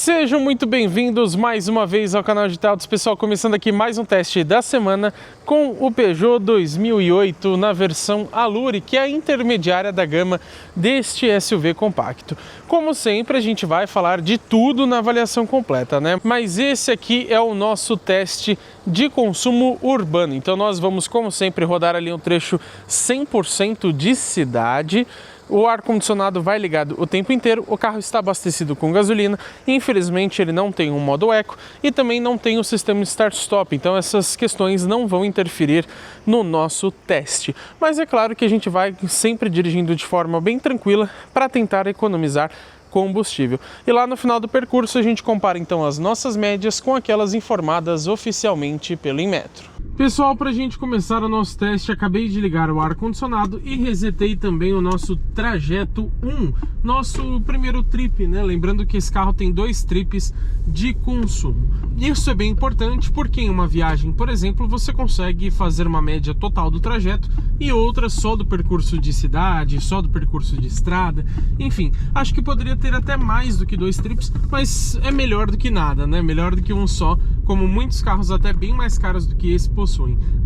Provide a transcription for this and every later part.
Sejam muito bem-vindos mais uma vez ao canal de Autos, pessoal, começando aqui mais um teste da semana com o Peugeot 2008 na versão Allure, que é a intermediária da gama deste SUV compacto. Como sempre, a gente vai falar de tudo na avaliação completa, né? Mas esse aqui é o nosso teste de consumo urbano, então nós vamos, como sempre, rodar ali um trecho 100% de cidade. O ar-condicionado vai ligado o tempo inteiro, o carro está abastecido com gasolina, infelizmente ele não tem um modo eco e também não tem o sistema start-stop, então essas questões não vão interferir no nosso teste. Mas é claro que a gente vai sempre dirigindo de forma bem tranquila para tentar economizar combustível. E lá no final do percurso a gente compara então as nossas médias com aquelas informadas oficialmente pelo Inmetro. Pessoal, para a gente começar o nosso teste, acabei de ligar o ar-condicionado e resetei também o nosso trajeto 1, nosso primeiro trip, né? Lembrando que esse carro tem 2 trips de consumo. Isso é bem importante porque em uma viagem, por exemplo, você consegue fazer uma média total do trajeto e outra só do percurso de cidade, só do percurso de estrada, enfim. Acho que poderia ter até mais do que 2 trips, mas é melhor do que nada, né? Melhor do que um só, como muitos carros até bem mais caros do que esse possuem.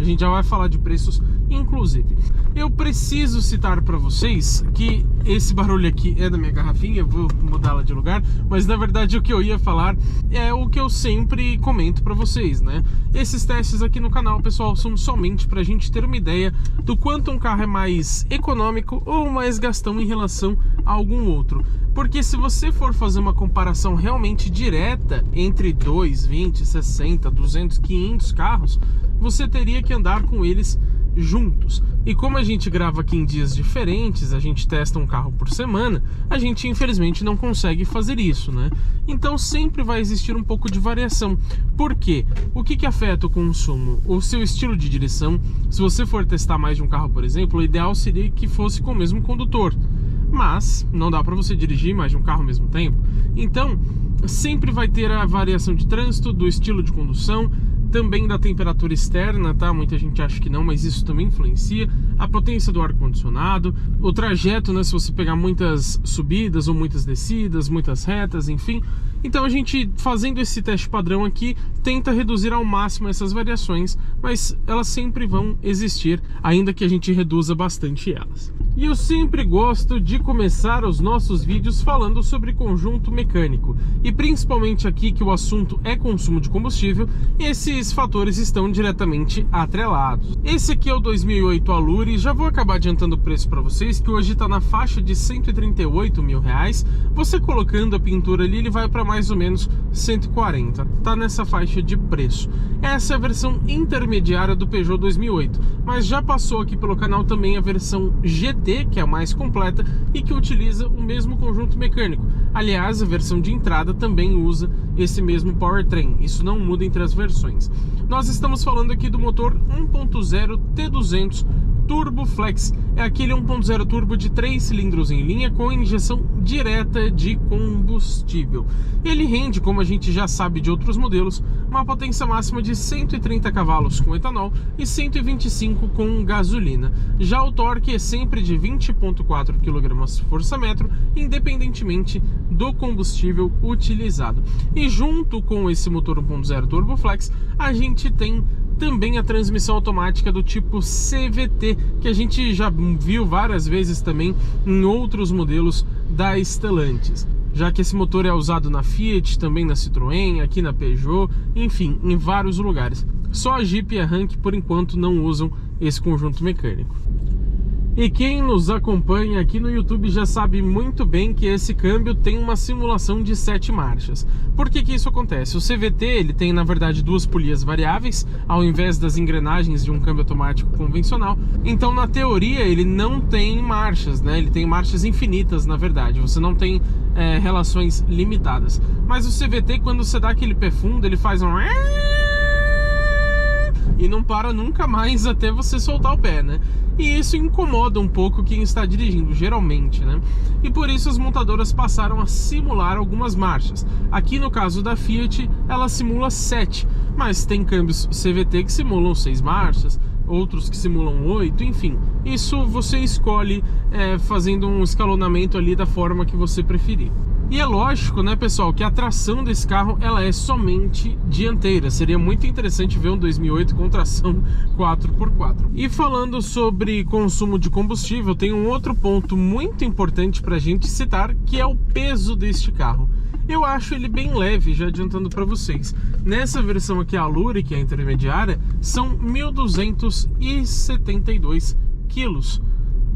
A gente já vai falar de preços, inclusive. Eu preciso citar para vocês que esse barulho aqui é da minha garrafinha, eu vou mudá-la de lugar, mas na verdade o que eu ia falar é o que eu sempre comento para vocês, né? Esses testes aqui no canal, pessoal, são somente para a gente ter uma ideia do quanto um carro é mais econômico ou mais gastão em relação a algum outro. Porque se você for fazer uma comparação realmente direta entre 2, 20, 60, 200, 500 carros, você teria que andar com eles juntos. E como a gente grava aqui em dias diferentes, a gente testa um carro por semana, a gente infelizmente não consegue fazer isso, né? Então sempre vai existir um pouco de variação. Por quê? O que afeta o consumo? O seu estilo de direção. Se você for testar mais de um carro, por exemplo, o ideal seria que fosse com o mesmo condutor. Mas não dá para você dirigir mais de um carro ao mesmo tempo. Então sempre vai ter a variação de trânsito, do estilo de condução, também da temperatura externa, tá? Muita gente acha que não, mas isso também influencia. A potência do ar-condicionado, o trajeto, né? Se você pegar muitas subidas ou muitas descidas, muitas retas, enfim. Então a gente, fazendo esse teste padrão aqui, tenta reduzir ao máximo essas variações, mas elas sempre vão existir, ainda que a gente reduza bastante elas. E eu sempre gosto de começar os nossos vídeos falando sobre conjunto mecânico. E principalmente aqui que o assunto é consumo de combustível, esses fatores estão diretamente atrelados. Esse aqui é o 2008 Allure, já vou acabar adiantando o preço para vocês, que hoje está na faixa de R$138 mil. Você colocando a pintura ali, ele vai para mais ou menos 140, tá nessa faixa de preço. Essa é a versão intermediária do Peugeot 2008, mas já passou aqui pelo canal também a versão GT, que é a mais completa e que utiliza o mesmo conjunto mecânico. Aliás, a versão de entrada também usa esse mesmo powertrain, isso não muda entre as versões. Nós estamos falando aqui do motor 1.0 T200 Turbo Flex, é aquele 1.0 turbo de 3 cilindros em linha com injeção direta de combustível. Ele rende, como a gente já sabe de outros modelos, uma potência máxima de 130 cavalos com etanol e 125 com gasolina. Já o torque é sempre de 20,4 kgfm, independentemente do combustível utilizado. E junto com esse motor 1.0 Turbo Flex, a gente tem também a transmissão automática do tipo CVT, que a gente já viu várias vezes também em outros modelos da Stellantis, já que esse motor é usado na Fiat, também na Citroën, aqui na Peugeot, enfim, em vários lugares. Só a Jeep e a Ram, por enquanto, não usam esse conjunto mecânico. E quem nos acompanha aqui no YouTube já sabe muito bem que esse câmbio tem uma simulação de 7 marchas. Por que isso acontece? O CVT ele tem na verdade 2 polias variáveis, ao invés das engrenagens de um câmbio automático convencional. Então na teoria ele não tem marchas, né? Ele tem marchas infinitas na verdade, você não tem relações limitadas. Mas o CVT, quando você dá aquele pé fundo, ele faz um... e não para nunca mais até você soltar o pé, né? E isso incomoda um pouco quem está dirigindo, geralmente, né? E por isso as montadoras passaram a simular algumas marchas. Aqui no caso da Fiat, ela simula 7, mas tem câmbios CVT que simulam 6 marchas, outros que simulam 8, enfim. Isso você escolhe fazendo um escalonamento ali da forma que você preferir. E é lógico, né, pessoal, que a tração desse carro ela é somente dianteira. Seria muito interessante ver um 2008 com tração 4x4. E falando sobre consumo de combustível, tem um outro ponto muito importante para a gente citar, que é o peso deste carro. Eu acho ele bem leve, já adiantando para vocês. Nessa versão aqui, a Allure, que é a intermediária, são 1.272 quilos.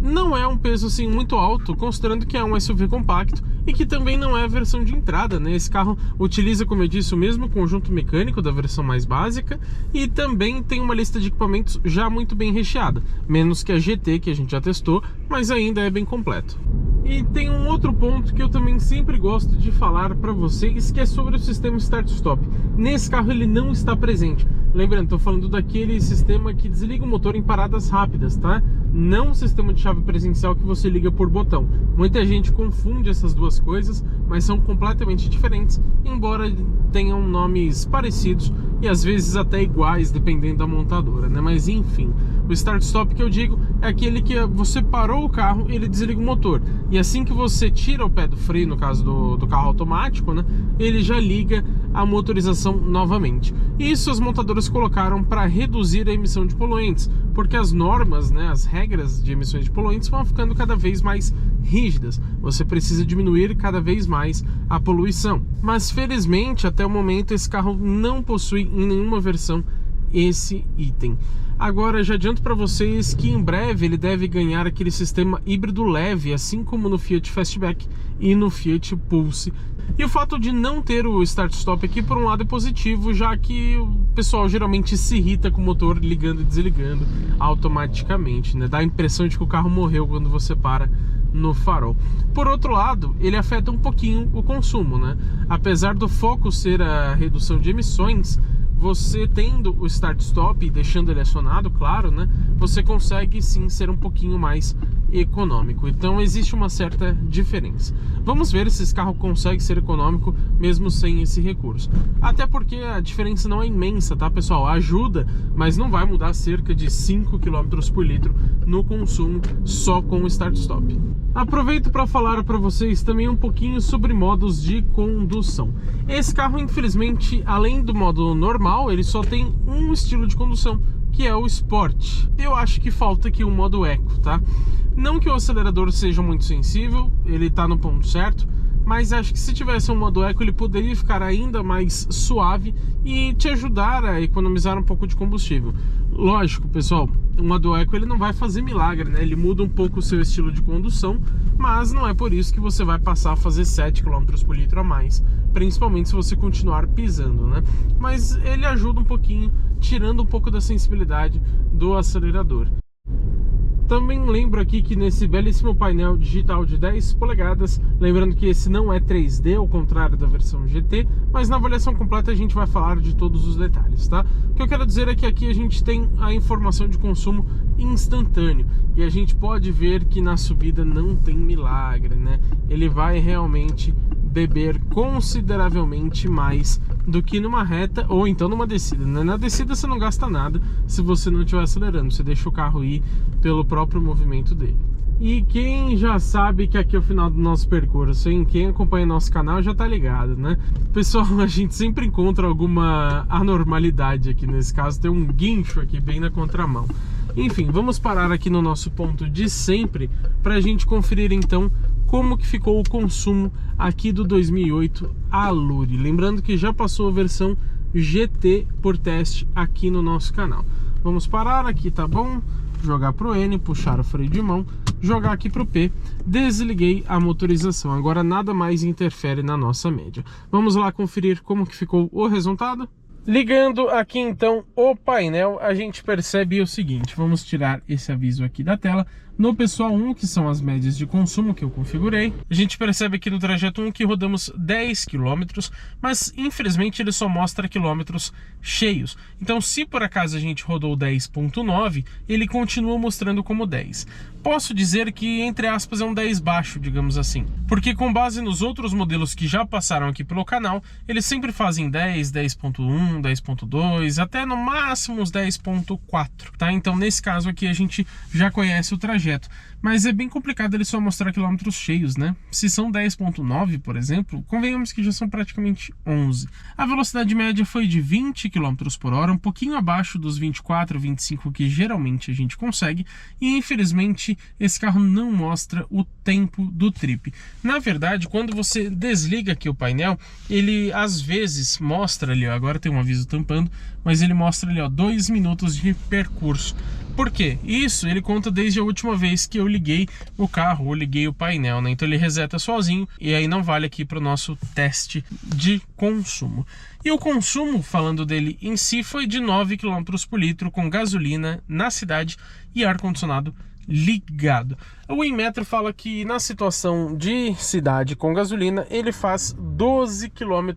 Não é um peso assim muito alto, considerando que é um SUV compacto e que também não é a versão de entrada, né? Esse carro utiliza, como eu disse, o mesmo conjunto mecânico da versão mais básica e também tem uma lista de equipamentos já muito bem recheada, menos que a GT, que a gente já testou, mas ainda é bem completo. E tem um outro ponto que eu também sempre gosto de falar para vocês, que é sobre o sistema Start-Stop. Nesse carro ele não está presente. Lembrando, estou falando daquele sistema que desliga o motor em paradas rápidas, tá? Não o sistema de chave presencial que você liga por botão. Muita gente confunde essas duas coisas, mas são completamente diferentes, embora tenham nomes parecidos e às vezes até iguais, dependendo da montadora, né? Mas enfim, o Start-Stop que eu digo é aquele que você parou o carro, ele desliga o motor. E assim que você tira o pé do freio, no caso do carro automático, né? Ele já liga a motorização novamente. Isso as montadoras colocaram para reduzir a emissão de poluentes, porque as normas, né, as regras de emissões de poluentes vão ficando cada vez mais rígidas. Você precisa diminuir cada vez mais a poluição. Mas felizmente, até o momento, esse carro não possui em nenhuma versão esse item. Agora já adianto para vocês que em breve ele deve ganhar aquele sistema híbrido leve, assim como no Fiat Fastback e no Fiat Pulse. E o fato de não ter o Start-Stop aqui, por um lado, é positivo, já que o pessoal geralmente se irrita com o motor ligando e desligando automaticamente, né? Dá a impressão de que o carro morreu quando você para no farol. Por outro lado, ele afeta um pouquinho o consumo, né? Apesar do foco ser a redução de emissões, você tendo o Start-Stop e deixando ele acionado, claro, né? Você consegue sim ser um pouquinho mais econômico. Então existe uma certa diferença. Vamos ver se esse carro consegue ser econômico mesmo sem esse recurso. Até porque a diferença não é imensa, tá, pessoal? Ajuda, mas não vai mudar cerca de 5 km por litro no consumo só com o Start-Stop. Aproveito para falar para vocês também um pouquinho sobre modos de condução. Esse carro, infelizmente, além do modo normal, ele só tem um estilo de condução, que é o Sport. Eu acho que falta aqui o modo Eco, tá? Não que o acelerador seja muito sensível, ele tá no ponto certo, mas acho que se tivesse um modo Eco ele poderia ficar ainda mais suave e te ajudar a economizar um pouco de combustível. Lógico, pessoal, o modo Eco ele não vai fazer milagre, né? Ele muda um pouco o seu estilo de condução, mas não é por isso que você vai passar a fazer 7 km por litro a mais, principalmente se você continuar pisando, né? Mas ele ajuda um pouquinho, tirando um pouco da sensibilidade do acelerador. Também lembro aqui que nesse belíssimo painel digital de 10 polegadas, lembrando que esse não é 3D, ao contrário da versão GT, mas na avaliação completa a gente vai falar de todos os detalhes, tá? O que eu quero dizer é que aqui a gente tem a informação de consumo instantâneo e a gente pode ver que na subida não tem milagre, né? Ele vai realmente beber consideravelmente mais do que numa reta ou então numa descida, né? Na descida você não gasta nada se você não estiver acelerando, você deixa o carro ir pelo próprio movimento dele. E quem já sabe que aqui é o final do nosso percurso, hein? Quem acompanha nosso canal já tá ligado, né? Pessoal, a gente sempre encontra alguma anormalidade aqui, nesse caso tem um guincho aqui bem na contramão. Enfim, vamos parar aqui no nosso ponto de sempre pra gente conferir então como que ficou o consumo aqui do 2008 Allure. Lembrando que já passou a versão GT por teste aqui no nosso canal. Vamos parar aqui, tá bom? Jogar pro N, puxar o freio de mão, jogar aqui pro P, desliguei a motorização. Agora nada mais interfere na nossa média. Vamos lá conferir como que ficou o resultado? Ligando aqui então o painel, a gente percebe o seguinte, vamos tirar esse aviso aqui da tela. No pessoal 1, que são as médias de consumo que eu configurei, a gente percebe aqui no trajeto 1 que rodamos 10 km, mas infelizmente ele só mostra quilômetros cheios. Então se por acaso a gente rodou 10.9, ele continua mostrando como 10. Posso dizer que, entre aspas, é um 10 baixo, digamos assim, porque com base nos outros modelos que já passaram aqui pelo canal, eles sempre fazem 10, 10.1, 10.2, até no máximo uns 10.4, tá? Então nesse caso aqui a gente já conhece o trajeto trajeto, mas é bem complicado ele só mostrar quilômetros cheios, né? Se são 10,9, por exemplo, convenhamos que já são praticamente 11. A velocidade média foi de 20 km por hora, um pouquinho abaixo dos 24, 25 que geralmente a gente consegue, e infelizmente esse carro não mostra o tempo do trip. Na verdade, quando você desliga aqui o painel, ele às vezes mostra ali, ó, agora tem um aviso tampando, mas ele mostra ali, ó, 2 minutos de percurso. Por quê? Isso ele conta desde a última vez que eu liguei o carro, ou liguei o painel, né? Então ele reseta sozinho e aí não vale aqui para o nosso teste de consumo. E o consumo, falando dele em si, foi de 9 km por litro com gasolina na cidade e ar-condicionado ligado. O Inmetro fala que na situação de cidade com gasolina ele faz 12 km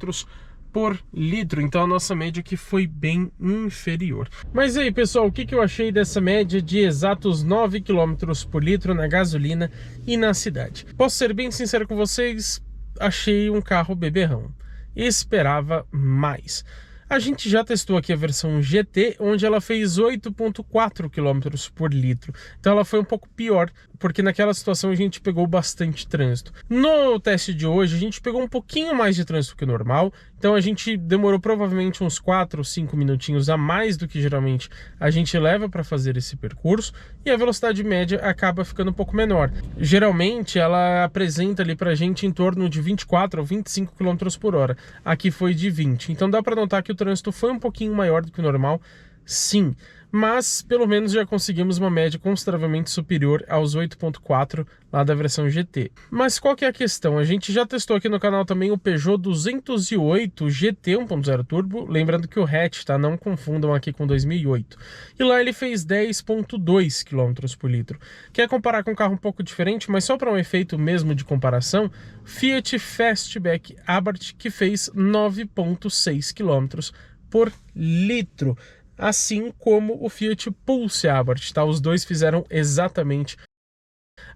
por litro, então a nossa média aqui foi bem inferior. Mas aí, pessoal, o que eu achei dessa média de exatos 9 km por litro na gasolina e na cidade? Posso ser bem sincero com vocês, achei um carro beberrão. Esperava mais. A gente já testou aqui a versão GT, onde ela fez 8,4 km por litro. Então ela foi um pouco pior, porque naquela situação a gente pegou bastante trânsito. No teste de hoje a gente pegou um pouquinho mais de trânsito que o normal, então a gente demorou provavelmente uns 4 ou 5 minutinhos a mais do que geralmente a gente leva para fazer esse percurso, e a velocidade média acaba ficando um pouco menor. Geralmente ela apresenta ali pra gente em torno de 24 ou 25 km por hora. Aqui foi de 20, então dá para notar que o trânsito foi um pouquinho maior do que o normal, sim, mas pelo menos já conseguimos uma média consideravelmente superior aos 8,4 lá da versão GT. Mas qual que é a questão? A gente já testou aqui no canal também o Peugeot 208 GT 1.0 Turbo, lembrando que o hatch, tá? Não confundam aqui com 2008. E lá ele fez 10,2 km por litro. Quer comparar com um carro um pouco diferente, mas só para um efeito mesmo de comparação, Fiat Fastback Abarth, que fez 9,6 km por litro. Assim como o Fiat Pulse Abarth, tá? Os dois fizeram exatamente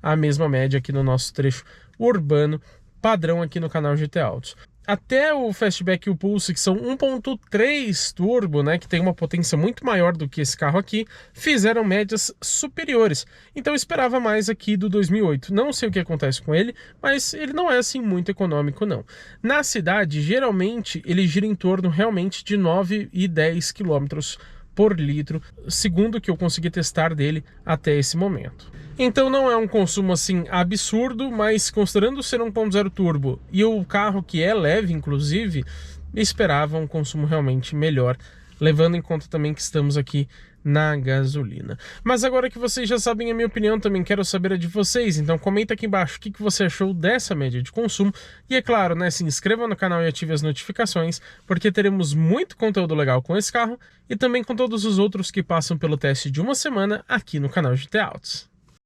a mesma média aqui no nosso trecho urbano padrão aqui no canal GT Autos. Até o Fastback e o Pulse, que são 1.3 turbo, né, que tem uma potência muito maior do que esse carro aqui, fizeram médias superiores. Então eu esperava mais aqui do 2008. Não sei o que acontece com ele, mas ele não é assim muito econômico não. Na cidade, geralmente, ele gira em torno realmente de 9 e 10 km por litro, segundo o que eu consegui testar dele até esse momento. Então não é um consumo assim absurdo, mas considerando ser 1.0 turbo e o carro que é leve, inclusive, esperava um consumo realmente melhor, levando em conta também que estamos aqui na gasolina. Mas agora que vocês já sabem a minha opinião, também quero saber a de vocês, então comenta aqui embaixo o que você achou dessa média de consumo, e é claro, né, se inscreva no canal e ative as notificações, porque teremos muito conteúdo legal com esse carro, e também com todos os outros que passam pelo teste de uma semana aqui no canal GT Autos.